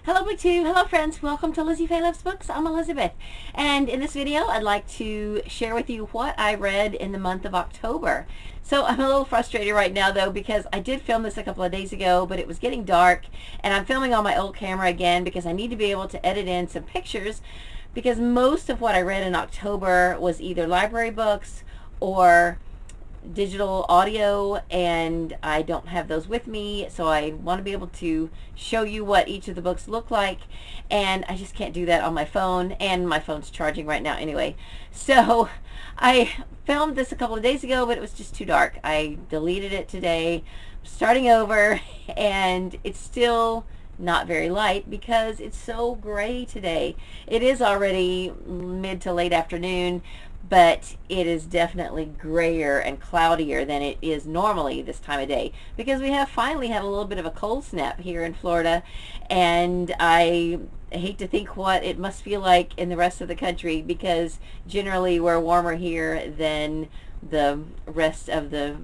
Hello BookTube, hello friends, welcome to Lizzie Faye Loves Books. I'm Elizabeth, and in this video I'd like to share with you what I read in the month of October. So I'm a little frustrated right now though, because I did film this a couple of days ago, but it was getting dark and I'm filming on my old camera again because I need to be able to edit in some pictures, because most of what I read in October was either library books or digital audio, and I don't have those with me, so I want to be able to show you what each of the books look like, and I just can't do that on my phone, and my phone's charging right now anyway. So I filmed this a couple of days ago, but it was just too dark. I deleted it today, starting over, and it's still not very light because it's so gray today. It is already mid to late afternoon, but it is definitely grayer and cloudier than it is normally this time of day, because we have finally had a little bit of a cold snap here in Florida, and I hate to think what it must feel like in the rest of the country, because generally we're warmer here than the rest of the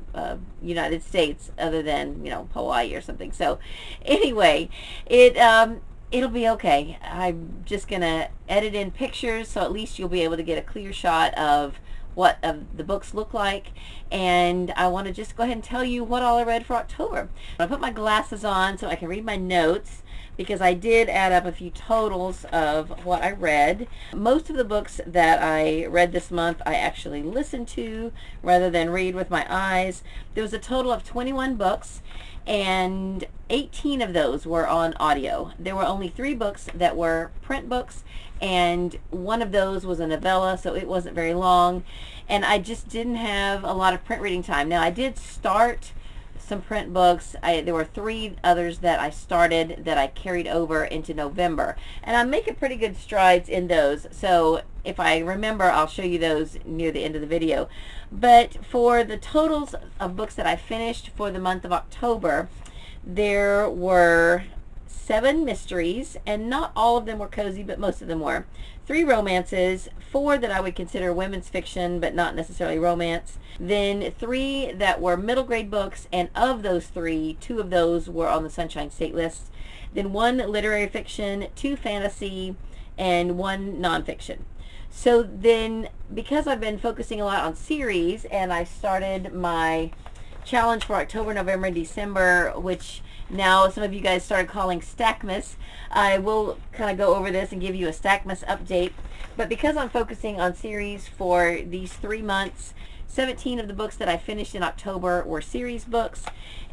United States, other than, you know, Hawaii or something. So anyway, it'll be okay. I'm just gonna edit in pictures so at least you'll be able to get a clear shot of what the books look like, and I want to just go ahead and tell you what all I read for October. I put my glasses on so I can read my notes, because I did add up a few totals of what I read. Most of the books that I read this month I actually listened to rather than read with my eyes. There was a total of 21 books, and 18 of those were on audio. There were only 3 books that were print books, and one of those was a novella, so it wasn't very long, and I just didn't have a lot of print reading time. Now, I did start some print books. There were 3 others that I started that I carried over into November, and I'm making pretty good strides in those, so if I remember I'll show you those near the end of the video. But for the totals of books that I finished for the month of October, there were 7 mysteries, and not all of them were cozy, but most of them were. 3 romances, 4 that I would consider women's fiction, but not necessarily romance. Then 3 that were middle grade books, and of those 3, 2 of those were on the Sunshine State list. Then 1 literary fiction, 2 fantasy, and 1 nonfiction. So then, because I've been focusing a lot on series, and I started my challenge for October, November, and December, which now some of you guys started calling Stackmas. I will kind of go over this and give you a Stackmas update. But because I'm focusing on series for these 3 months, 17 of the books that I finished in October were series books,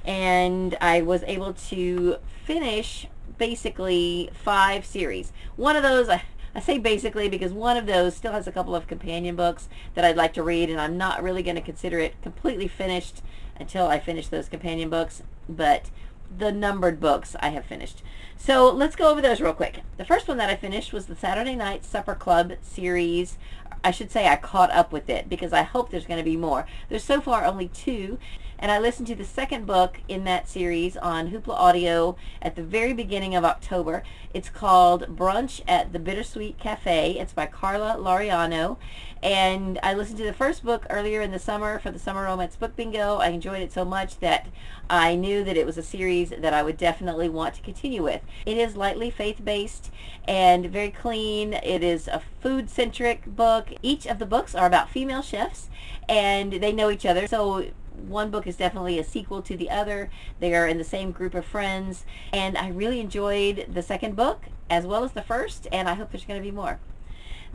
and I was able to finish basically 5 series. One of those, I say basically because one of those still has a couple of companion books that I'd like to read, and I'm not really going to consider it completely finished until I finish those companion books, but the numbered books I have finished. So let's go over those real quick. The first one that I finished was the Saturday Night Supper Club series. I should say I caught up with it, because I hope there's going to be more. There's so far only 2, and I listened to the second book in that series on Hoopla Audio at the very beginning of October. It's called Brunch at the Bittersweet Cafe. It's by Carla Laureano, and I listened to the first book earlier in the summer for the Summer Romance Book Bingo. I enjoyed it so much that I knew that it was a series that I would definitely want to continue with. It is lightly faith-based and very clean. It is a food-centric book. Each of the books are about female chefs, and they know each other, so one book is definitely a sequel to the other. They are in the same group of friends, and I really enjoyed the second book as well as the first, and I hope there's going to be more.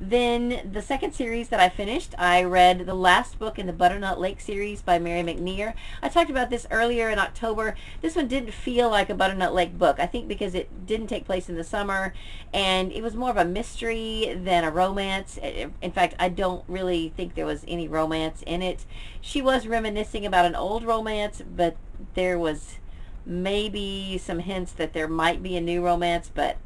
Then the second series that I finished, I read the last book in the Butternut Lake series by Mary McNear. I talked about this earlier in October. This one didn't feel like a Butternut Lake book, I think because it didn't take place in the summer, and it was more of a mystery than a romance. In fact, I don't really think there was any romance in it. She was reminiscing about an old romance, but there was maybe some hints that there might be a new romance, but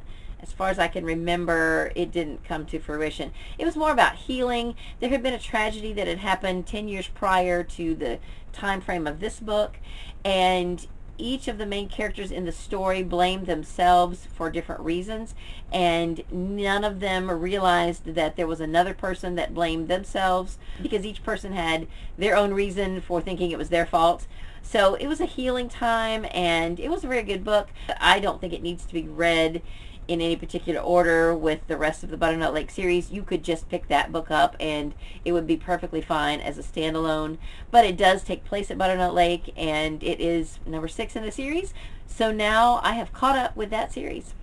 as far as I can remember, it didn't come to fruition. It was more about healing. There had been a tragedy that had happened 10 years prior to the time frame of this book, and each of the main characters in the story blamed themselves for different reasons, and none of them realized that there was another person that blamed themselves, because each person had their own reason for thinking it was their fault. So it was a healing time, and it was a very good book. I don't think it needs to be read in any particular order with the rest of the Butternut Lake series, you could just pick that book up and it would be perfectly fine as a standalone. But it does take place at Butternut Lake, and it is number 6 in the series. So now I have caught up with that series.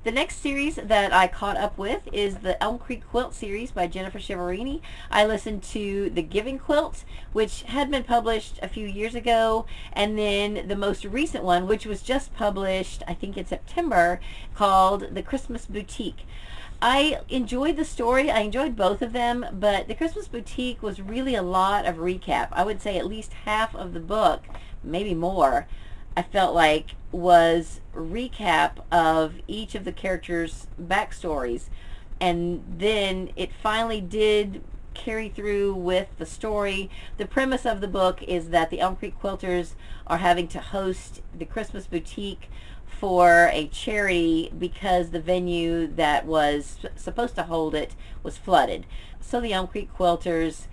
The next series that I caught up with is the Elm Creek Quilt series by Jennifer Chiaverini. I listened to The Giving Quilt, which had been published a few years ago, and then the most recent one, which was just published, I think in September, called The Christmas Boutique. I enjoyed the story. I enjoyed both of them, but The Christmas Boutique was really a lot of recap. I would say at least half of the book, maybe more, I felt like was recap of each of the characters' backstories, and then it finally did carry through with the story. The premise of the book is that the Elm Creek Quilters are having to host the Christmas Boutique for a charity because the venue that was supposed to hold it was flooded. So the Elm Creek Quilters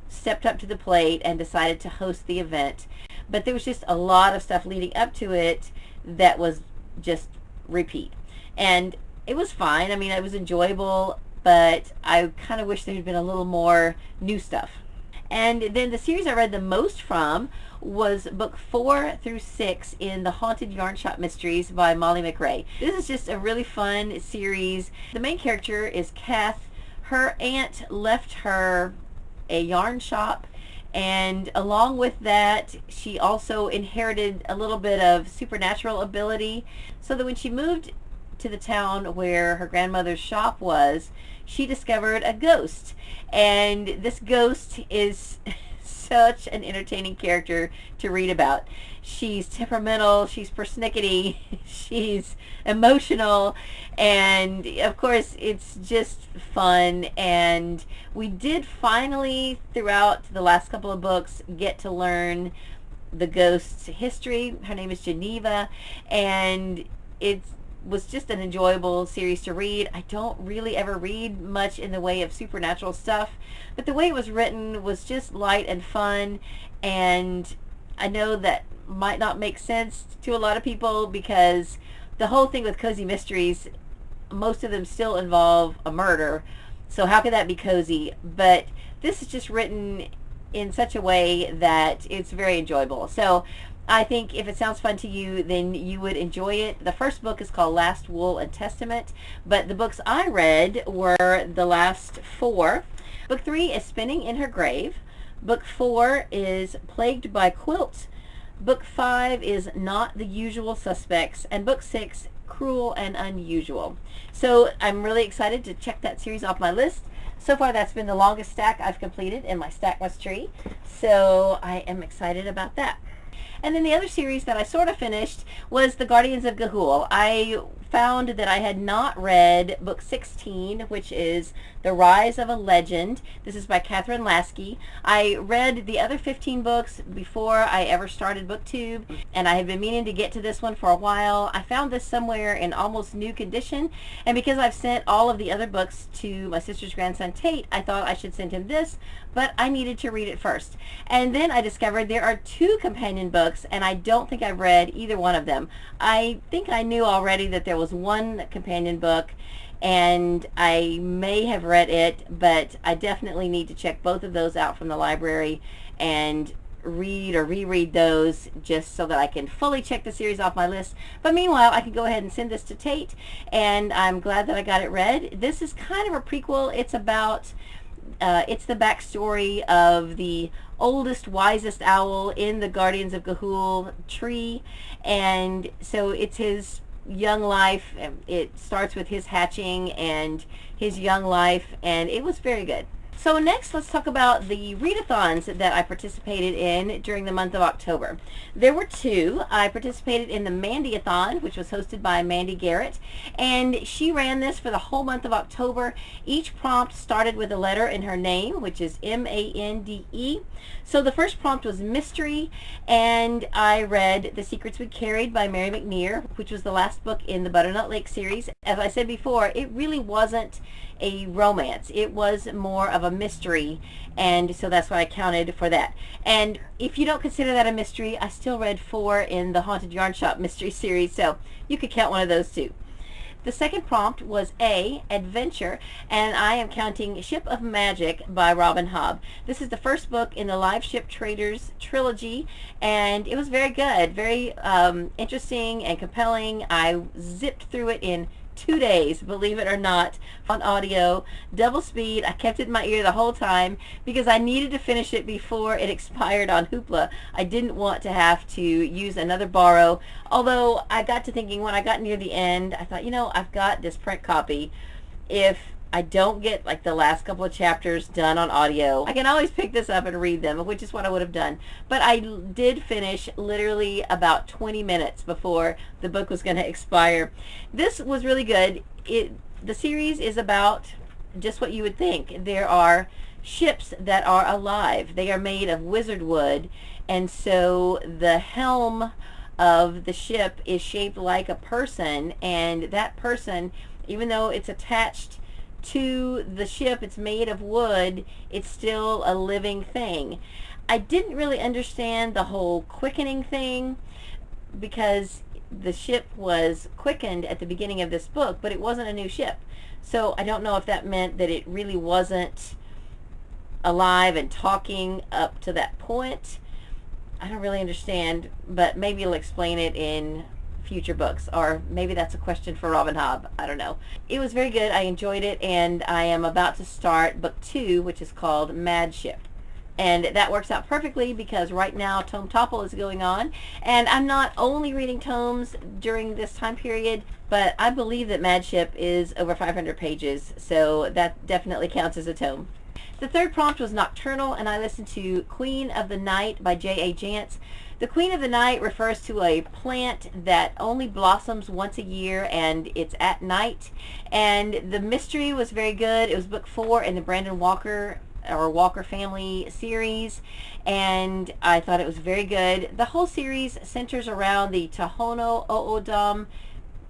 stepped up to the plate and decided to host the event. But there was just a lot of stuff leading up to it that was just repeat. And it was fine. I mean, it was enjoyable, but I kind of wish there had been a little more new stuff. And then the series I read the most from was book 4 through 6 in the Haunted Yarn Shop Mysteries by Molly McRae. This is just a really fun series. The main character is Kath. Her aunt left her a yarn shop, and along with that she also inherited a little bit of supernatural ability, so that when she moved to the town where her grandmother's shop was, she discovered a ghost. And this ghost is such an entertaining character to read about. She's temperamental, she's persnickety, she's emotional, and of course it's just fun. And we did finally, throughout the last couple of books, get to learn the ghost's history. Her name is Geneva, and it was just an enjoyable series to read. I don't really ever read much in the way of supernatural stuff, but the way it was written was just light and fun. And I know that might not make sense to a lot of people, because the whole thing with cozy mysteries, most of them still involve a murder, so how could that be cozy? But this is just written in such a way that it's very enjoyable. So I think if it sounds fun to you, then you would enjoy it. The first book is called Last Wool and Testament, but the books I read were the last 4. Book 3 is Spinning in Her Grave. Book 4 is Plagued by Quilts. Book 5 is Not the Usual Suspects. And Book 6, Cruel and Unusual. So I'm really excited to check that series off my list. So far, that's been the longest stack I've completed in my Stackmas tree. So I am excited about that. And then the other series that I sort of finished was the Guardians of GaHoole. I found that I had not read book 16, which is The Rise of a Legend. This is by Catherine Lasky. I read the other 15 books before I ever started BookTube, and I had been meaning to get to this one for a while. I found this somewhere in almost new condition, and because I've sent all of the other books to my sister's grandson Tate, I thought I should send him this, but I needed to read it first. And then I discovered there are 2 companion books, and I don't think I've read either one of them. I think I knew already that there was one companion book, and I may have read it, but I definitely need to check both of those out from the library and read or reread those, just so that I can fully check the series off my list. But meanwhile, I can go ahead and send this to Tate, and I'm glad that I got it read. This is kind of a prequel. It's about it's the backstory of the oldest, wisest owl in the Guardians of GaHoole tree, and so it's his young life. It starts with his hatching and his young life, and it was very good. So next, let's talk about the readathons that I participated in during the month of October. There were 2. I participated in the Mandeathon, which was hosted by Mandy Garrett, and she ran this for the whole month of October. Each prompt started with a letter in her name, which is M-A-N-D-E. So the first prompt was mystery, and I read The Secrets We Carried by Mary McNear, which was the last book in the Butternut Lake series. As I said before, it really wasn't a romance. It was more of a mystery, and so that's why I counted for that. And if you don't consider that a mystery, I still read 4 in the Haunted Yarn Shop mystery series, so you could count one of those too. The second prompt was A, Adventure, and I am counting Ship of Magic by Robin Hobb. This is the first book in the Live Ship Traders trilogy, and it was very good, very interesting and compelling. I zipped through it in 2 days, believe it or not, on audio, double speed. I kept it in my ear the whole time because I needed to finish it before it expired on Hoopla. I didn't want to have to use another borrow, although I got to thinking when I got near the end, I thought, you know, I've got this print copy. If I don't get like the last couple of chapters done on audio, I can always pick this up and read them, which is what I would have done. But I did finish literally about 20 minutes before the book was going to expire. This was really good. The series is about just what you would think. There are ships that are alive. They are made of wizard wood, and so the helm of the ship is shaped like a person, and that person, even though it's attached to the ship, it's made of wood, it's still a living thing. I didn't really understand the whole quickening thing because the ship was quickened at the beginning of this book, but it wasn't a new ship. So I don't know if that meant that it really wasn't alive and talking up to that point. I don't really understand, but maybe you'll explain it in future books, or maybe that's a question for Robin Hobb. I don't know. It was very good. I enjoyed it, and I am about to start book 2, which is called Mad Ship. And that works out perfectly because right now Tome Topple is going on, and I'm not only reading tomes during this time period, but I believe that Mad Ship is over 500 pages, so that definitely counts as a tome. The third prompt was Nocturnal, and I listened to Queen of the Night by J.A. Jance. The Queen of the Night refers to a plant that only blossoms once a year, and it's at night. And the mystery was very good. It was book 4 in the Brandon Walker or Walker family series, and I thought it was very good. The whole series centers around the Tohono O'odham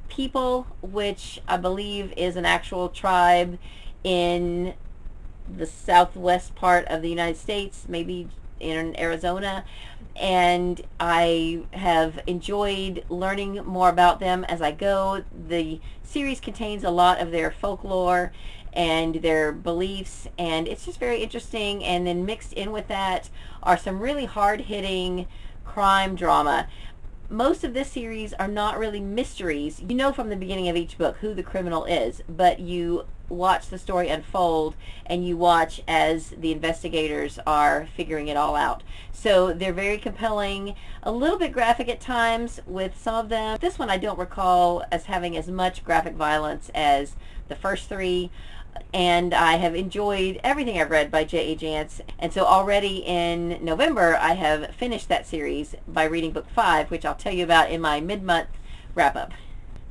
people, which I believe is an actual tribe in the southwest part of the United States, maybe in Arizona. And I have enjoyed learning more about them as I go. The series contains a lot of their folklore and their beliefs, and it's just very interesting. And then mixed in with that are some really hard-hitting crime drama. Most of this series are not really mysteries. You know from the beginning of each book who the criminal is, but you watch the story unfold, and you watch as the investigators are figuring it all out. So they're very compelling, a little bit graphic at times with some of them. This one I don't recall as having as much graphic violence as the first 3, and I have enjoyed everything I've read by J.A. Jance. And so already in November I have finished that series by reading book 5, which I'll tell you about in my mid-month wrap-up.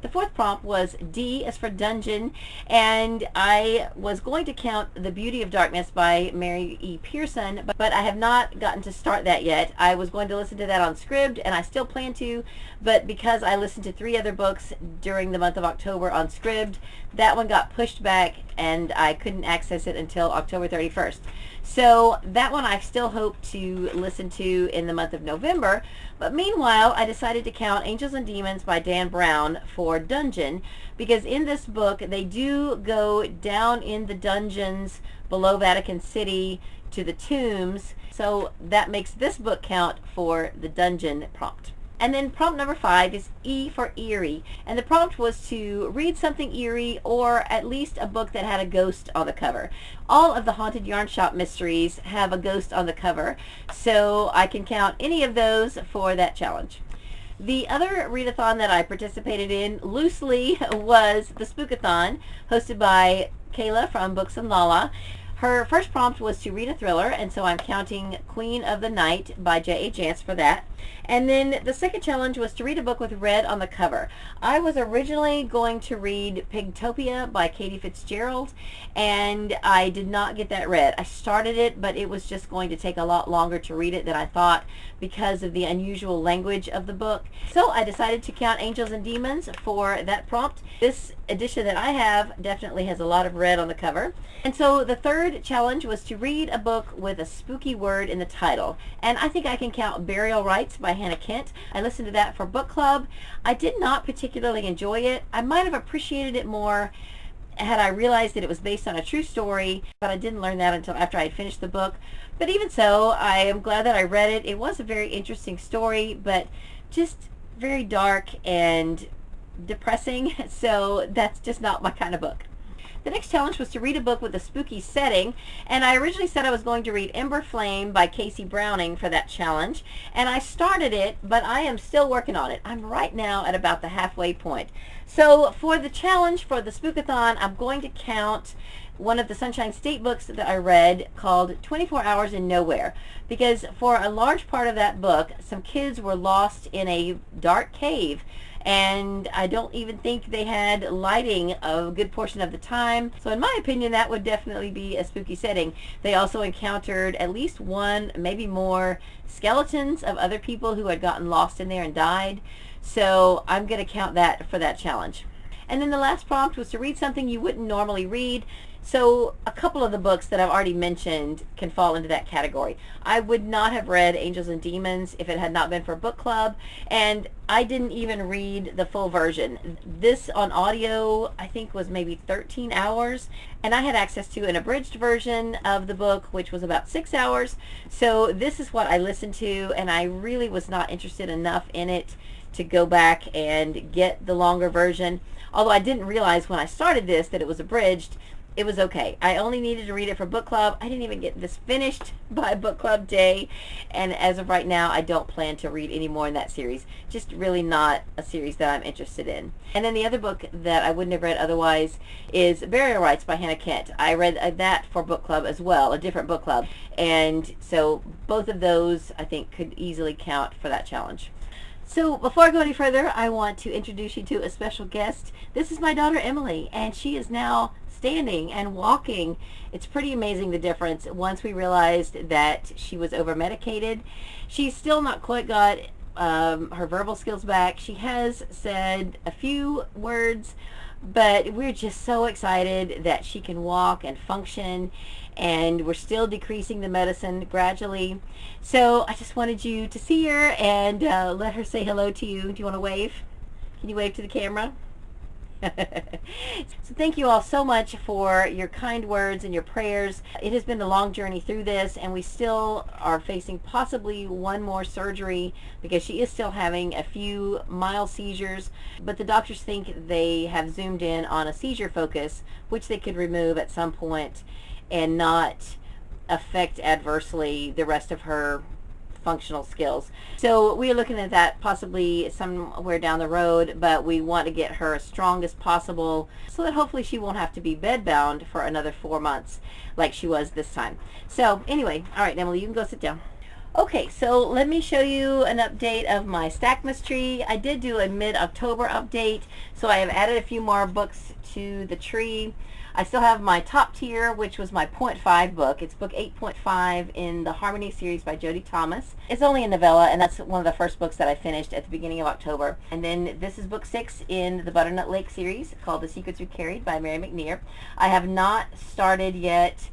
The fourth prompt was D as for Dungeon, and I was going to count The Beauty of Darkness by Mary E. Pearson, but I have not gotten to start that yet. I was going to listen to that on Scribd, and I still plan to, but because I listened to 3 other books during the month of October on Scribd, that one got pushed back, and I couldn't access it until October 31st. So that one I still hope to listen to in the month of November. But meanwhile, I decided to count Angels and Demons by Dan Brown for Dungeon, because in this book they do go down in the dungeons below Vatican City to the tombs. So that makes this book count for the dungeon prompt. And then prompt number 5 is E for Eerie. And the prompt was to read something eerie, or at least a book that had a ghost on the cover. All of the Haunted Yarn Shop mysteries have a ghost on the cover, so I can count any of those for that challenge. The other readathon that I participated in loosely was the Spookathon, hosted by Kayla from Books and Lala. Her first prompt was to read a thriller, and so I'm counting Queen of the Night by J.A. Jance for that. And then the second challenge was to read a book with red on the cover. I was originally going to read Pigtopia by Katie Fitzgerald, and I did not get that read. I started it, but it was just going to take a lot longer to read it than I thought because of the unusual language of the book. So I decided to count Angels and Demons for that prompt. This edition that I have definitely has a lot of red on the cover. And so the third challenge was to read a book with a spooky word in the title. And I think I can count Burial Rites Rights by Hannah Kent. I listened to that for book club. I did not particularly enjoy it. I might have appreciated it more had I realized that it was based on a true story, but I didn't learn that until after I had finished the book. But even so, I am glad that I read it. It was a very interesting story, but just very dark and depressing, so that's just not my kind of book. The next challenge was to read a book with a spooky setting, and I originally said I was going to read Ember Flame by Casey Browning for that challenge, and I started it, but I am still working on it. I'm right now at about the halfway point. So for the challenge for the Spookathon, I'm going to count one of the Sunshine State books that I read called 24 Hours in Nowhere, because for a large part of that book, some kids were lost in a dark cave, and I don't even think they had lighting a good portion of the time. So in my opinion, that would definitely be a spooky setting. They also encountered at least one, maybe more, skeletons of other people who had gotten lost in there and died. So I'm going to count that for that challenge. And then the last prompt was to read something you wouldn't normally read. So a couple of the books that I've already mentioned can fall into that category. I would not have read Angels and Demons if it had not been for book club, and I didn't even read the full version. This on audio I think was maybe 13 hours, and I had access to an abridged version of the book which was about 6 hours. So this is what I listened to, and I really was not interested enough in it to go back and get the longer version. Although I didn't realize when I started this that it was abridged. It was okay. I only needed to read it for book club. I didn't even get this finished by book club day, and as of right now, I don't plan to read any more in that series. Just really not a series that I'm interested in. And then the other book that I wouldn't have read otherwise is Burial Rights by Hannah Kent. I read that for book club as well, a different book club, and so both of those I think could easily count for that challenge. So before I go any further, I want to introduce you to a special guest. This is my daughter Emily, and she is now standing and walking. It's pretty amazing the difference once we realized that she was over medicated. She's still not quite got her verbal skills back. She has said a few words, but we're just so excited that she can walk and function, and we're still decreasing the medicine gradually. So I just wanted you to see her and let her say hello to you. Do you want to wave? Can you wave to the camera? So thank you all so much for your kind words and your prayers. It has been a long journey through this, and we still are facing possibly one more surgery because she is still having a few mild seizures, but the doctors think they have zoomed in on a seizure focus, which they could remove at some point and not affect adversely the rest of her functional skills. So we are looking at that possibly somewhere down the road, but we want to get her as strong as possible so that hopefully she won't have to be bedbound for another 4 months like she was this time. So anyway, all right, Emily, you can go sit down. Okay, so let me show you an update of my Stackmas tree. I did do a mid-October update, so I have added a few more books to the tree. I still have my top tier, which was my .5 book. It's book 8.5 in the Harmony series by Jody Thomas. It's only a novella, and that's one of the first books that I finished at the beginning of October. And then this is book 6 in the Butternut Lake series called The Secrets We Carried by Mary McNear. I have not started yet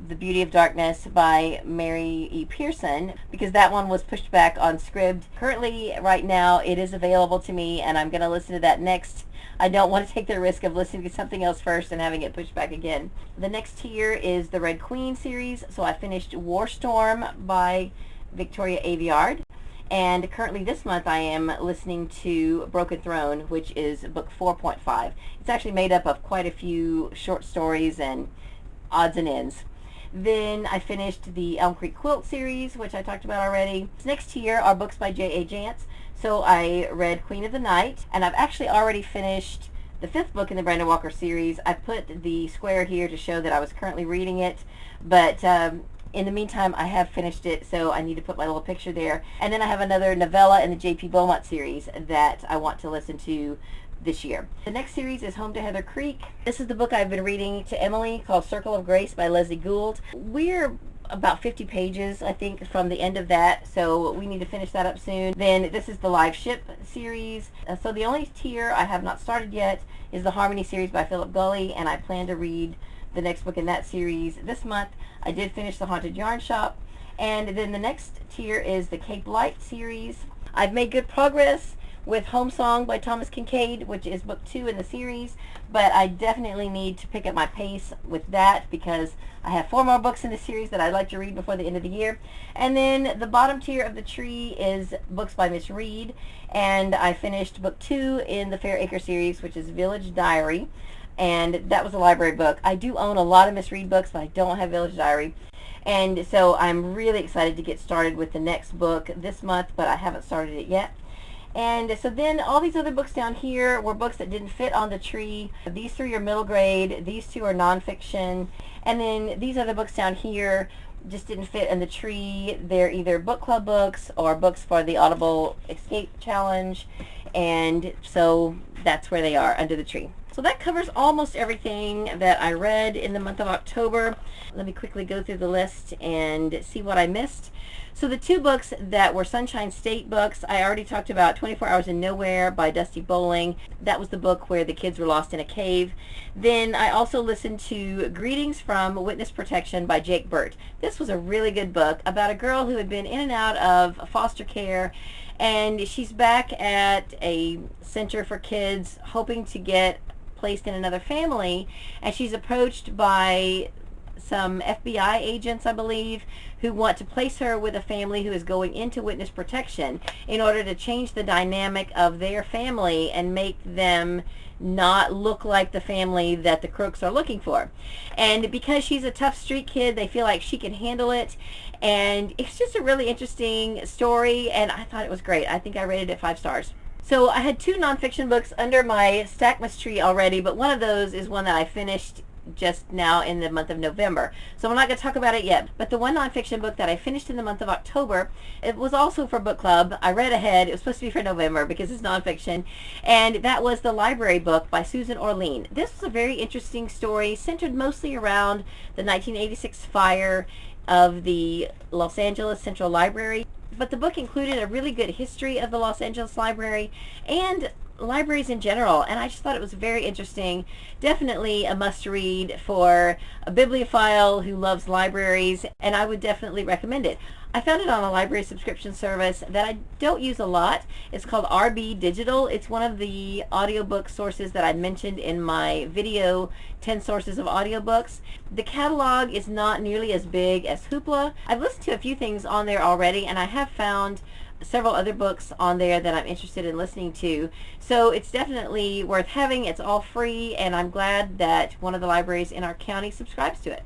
The Beauty of Darkness by Mary E. Pearson because that one was pushed back on Scribd. Currently, right now, it is available to me, and I'm going to listen to that next. I don't want to take the risk of listening to something else first and having it pushed back again. The next tier is the Red Queen series, so I finished Warstorm by Victoria Aveyard, and currently this month I am listening to Broken Throne, which is book 4.5. It's actually made up of quite a few short stories and odds and ends. Then I finished the Elm Creek Quilt series, which I talked about already. Next tier are books by J.A. Jantz. So I read Queen of the Night, and I've actually already finished the 5th book in the Brandon Walker series. I put the square here to show that I was currently reading it, but in the meantime I have finished it, so I need to put my little picture there. And then I have another novella in the J.P. Beaumont series that I want to listen to this year. The next series is Home to Heather Creek. This is the book I've been reading to Emily called Circle of Grace by Leslie Gould. We're about 50 pages, I think, from the end of that, so we need to finish that up soon. Then this is the Live Ship series. So the only tier I have not started yet is the Harmony series by Philip Gully, and I plan to read the next book in that series this month. I did finish The Haunted Yarn Shop, And then the next tier is the Cape Light series. I've made good progress with Home Song by Thomas Kincaid, which is book 2 in the series, but I definitely need to pick up my pace with that because I have 4 more books in the series that I'd like to read before the end of the year. And then the bottom tier of the tree is books by Miss Reed, and I finished book 2 in the Fair Acre series, which is Village Diary, and that was a library book. I do own a lot of Miss Reed books, but I don't have Village Diary. And so I'm really excited to get started with the next book this month, but I haven't started it yet. And so then all these other books down here were books that didn't fit on the tree. These 3 are middle grade, these 2 are nonfiction, and then these other books down here just didn't fit in the tree. They're either book club books or books for the Audible Escape Challenge, and so that's where they are under the tree. So that covers almost everything that I read in the month of October. Let me quickly go through the list and see what I missed. So the 2 books that were Sunshine State books, I already talked about 24 Hours in Nowhere by Dusty Bowling. That was the book where the kids were lost in a cave. Then I also listened to Greetings from Witness Protection by Jake Burt. This was a really good book about a girl who had been in and out of foster care, and she's back at a center for kids hoping to get placed in another family, and she's approached by some FBI agents, I believe, who want to place her with a family who is going into witness protection in order to change the dynamic of their family and make them not look like the family that the crooks are looking for. And because she's a tough street kid, they feel like she can handle it, and it's just a really interesting story, and I thought it was great. I think I rated it 5 stars. So I had 2 nonfiction books under my Stackmas tree already, but one of those is one that I finished just now in the month of November. So I'm not going to talk about it yet. But the one nonfiction book that I finished in the month of October, it was also for book club. I read ahead. It was supposed to be for November because it's nonfiction. And that was The Library Book by Susan Orlean. This was a very interesting story centered mostly around the 1986 fire of the Los Angeles Central Library. But the book included a really good history of the Los Angeles Library and libraries in general, and I just thought it was very interesting. Definitely a must-read for a bibliophile who loves libraries, and I would definitely recommend it. I found it on a library subscription service that I don't use a lot. It's called RB Digital. It's one of the audiobook sources that I mentioned in my video, 10 sources of audiobooks. The catalog is not nearly as big as Hoopla. I've listened to a few things on there already, and I have found several other books on there that I'm interested in listening to. So it's definitely worth having. It's all free, and I'm glad that one of the libraries in our county subscribes to it.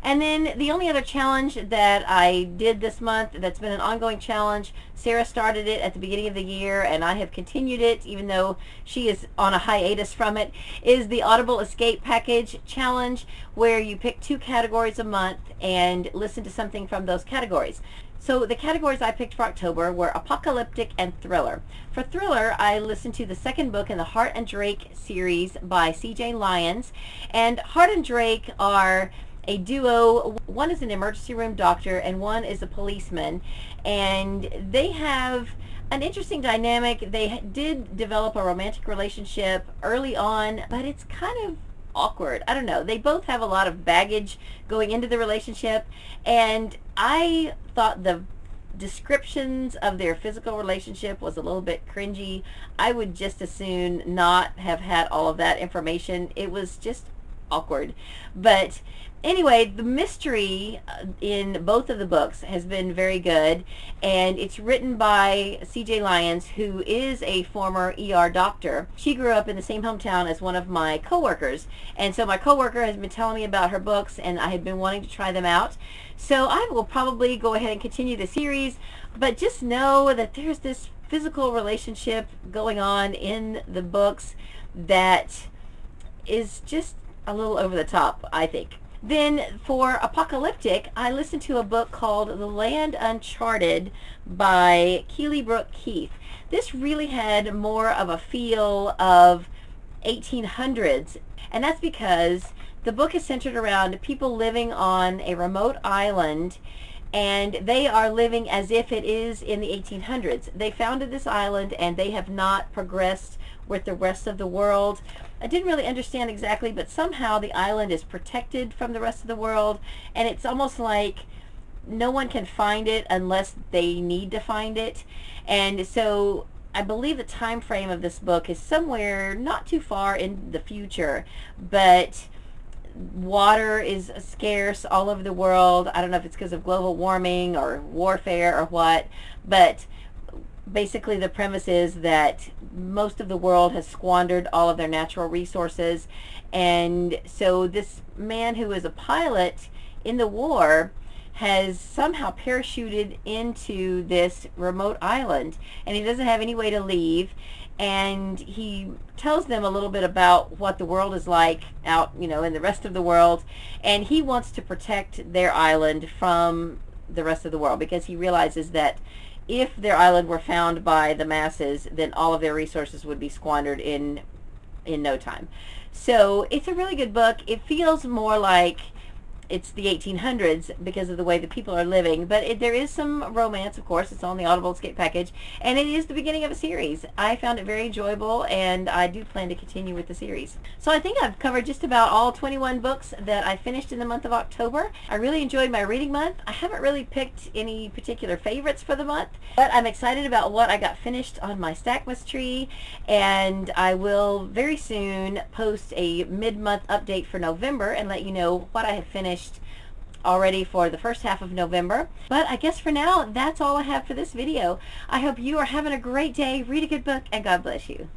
And then the only other challenge that I did this month that's been an ongoing challenge, Sarah started it at the beginning of the year, and I have continued it even though she is on a hiatus from it, is the Audible Escape Package Challenge, where you pick 2 categories a month and listen to something from those categories. So the categories I picked for October were apocalyptic and thriller. For thriller, I listened to the 2nd book in the Hart and Drake series by C.J. Lyons. And Hart and Drake are a duo. One is an emergency room doctor and one is a policeman. And they have an interesting dynamic. They did develop a romantic relationship early on, but it's kind of awkward. I don't know. They both have a lot of baggage going into the relationship, and I thought the descriptions of their physical relationship was a little bit cringy. I would just as soon not have had all of that information. It was just awkward. But anyway, the mystery in both of the books has been very good, and it's written by C.J. Lyons, who is a former ER doctor. She grew up in the same hometown as one of my coworkers, and so my coworker has been telling me about her books, and I had been wanting to try them out. So I will probably go ahead and continue the series, but just know that there's this physical relationship going on in the books that is just a little over the top, I think. Then for apocalyptic, I listened to a book called The Land Uncharted by Keely Brooke Keith. This really had more of a feel of 1800s, and that's because the book is centered around people living on a remote island, and they are living as if it is in the 1800s. They founded this island, and they have not progressed with the rest of the world. I didn't really understand exactly, but somehow the island is protected from the rest of the world, and it's almost like no one can find it unless they need to find it. And so I believe the time frame of this book is somewhere not too far in the future, but water is scarce all over the world. I don't know if it's because of global warming or warfare or what, but basically the premise is that most of the world has squandered all of their natural resources. And so this man who is a pilot in the war has somehow parachuted into this remote island, and he doesn't have any way to leave. And he tells them a little bit about what the world is like out, in the rest of the world. And he wants to protect their island from the rest of the world, because he realizes that if their island were found by the masses, then all of their resources would be squandered in no time. So it's a really good book. It feels more like it's the 1800s because of the way the people are living, but there is some romance, of course. It's on the Audible Escape package, and it is the beginning of a series. I found it very enjoyable, and I do plan to continue with the series. So I think I've covered just about all 21 books that I finished in the month of October. I really enjoyed my reading month. I haven't really picked any particular favorites for the month, but I'm excited about what I got finished on my Stackmas tree, and I will very soon post a mid-month update for November and let you know what I have finished already for the first half of November. But I guess for now, that's all I have for this video. I hope you are having a great day. Read a good book, and God bless you.